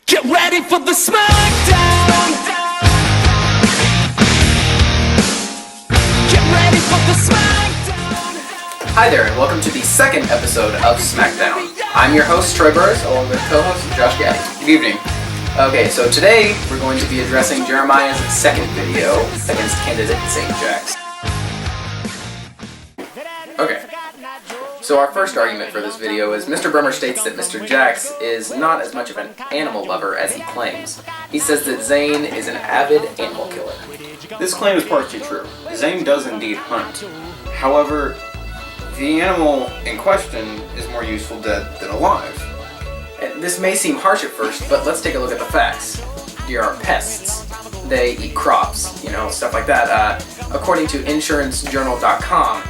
Get ready for the Smackdown! Get ready for the Smackdown! Hi there, and welcome to the second episode of Smackdown. I'm your host, Troy Burrs, along with co-host Josh Gaddy. Good evening. Okay, so today we're going to be addressing Jeremiah's second video against candidate St. Jax. Okay, so our first argument for this video is Mr. Brummer states that Mr. Jax is not as much of an animal lover as he claims. He says that Zane is an avid animal killer. This claim is partially true. Zane does indeed hunt. However, the animal in question is more useful dead than alive. And this may seem harsh at first, but let's take a look at the facts. Deer are pests. They eat crops, stuff like that. According to InsuranceJournal.com,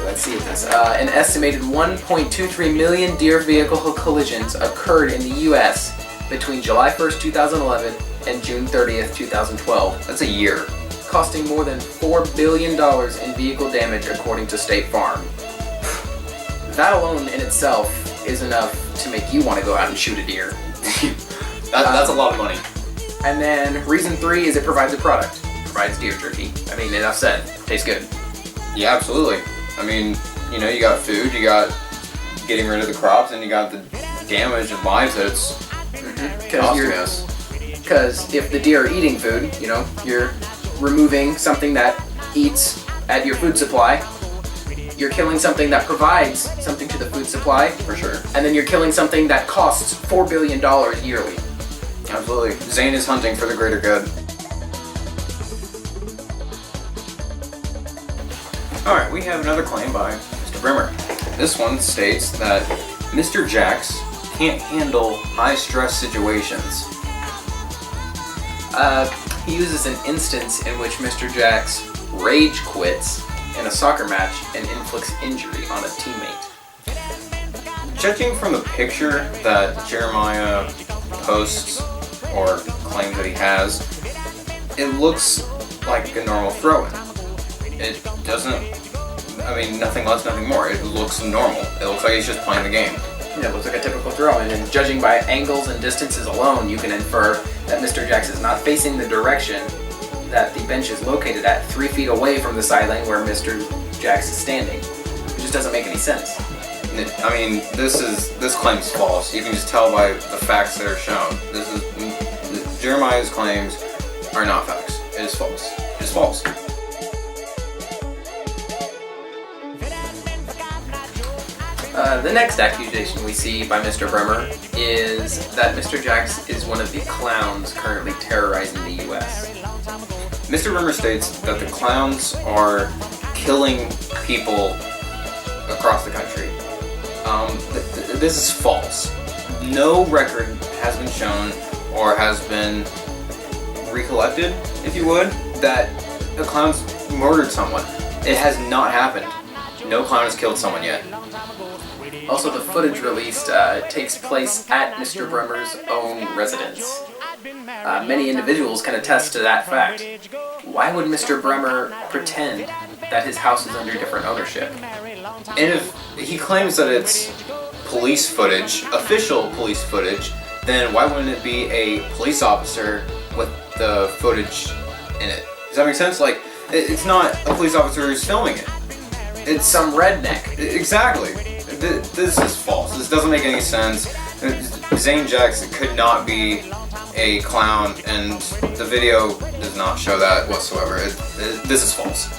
let's see this. An estimated 1.23 million deer vehicle collisions occurred in the U.S. between July 1st, 2011 and June 30th, 2012. That's a year. Costing more than $4 billion in vehicle damage according to State Farm. That alone in itself is enough to make you want to go out and shoot a deer. That's a lot of money. And then reason 3 is it provides a product. Provides deer jerky. I mean, enough said. Tastes good. Yeah, absolutely. I mean, you got food, you got getting rid of the crops, and you got the damage and lives that it's costing us. Because if the deer are eating food, you're removing something that eats at your food supply. You're killing something that provides something to the food supply. For sure. And then you're killing something that costs $4 billion yearly. Absolutely. Zane is hunting for the greater good. Alright, we have another claim by Mr. Brimmer. This one states that Mr. Jax can't handle high-stress situations. He uses an instance in which Mr. Jax rage quits in a soccer match and inflicts injury on a teammate. Judging from the picture that Jeremiah posts or claims that he has, it looks like a normal throw-in. It doesn't, nothing less, nothing more. It looks normal. It looks like he's just playing the game. Yeah, it looks like a typical throw-in, and judging by angles and distances alone, you can infer that Mr. Jax is not facing the direction that the bench is located at, 3 feet away from the sideline where Mr. Jax is standing. It just doesn't make any sense. This claim is false. You can just tell by the facts that are shown. Jeremiah's claims are not facts. It is false. It is false. The next accusation we see by Mr. Brummer is that Mr. Jax is one of the clowns currently terrorizing the U.S. Mr. Brimmer states that the clowns are killing people across the country. This is false. No record has been shown or has been recollected, if you would, that the clowns murdered someone. It has not happened. No clown has killed someone yet. Also, the footage released takes place at Mr. Brummer's own residence. Many individuals can attest to that fact. Why would Mr. Brummer pretend that his house is under different ownership? And if he claims that it's police footage, official police footage, then why wouldn't it be a police officer with the footage in it? Does that make sense? It's not a police officer who's filming it. It's some redneck. Exactly. This is false. This doesn't make any sense. Zane Jax could not be a clown, and the video does not show that whatsoever. This is false.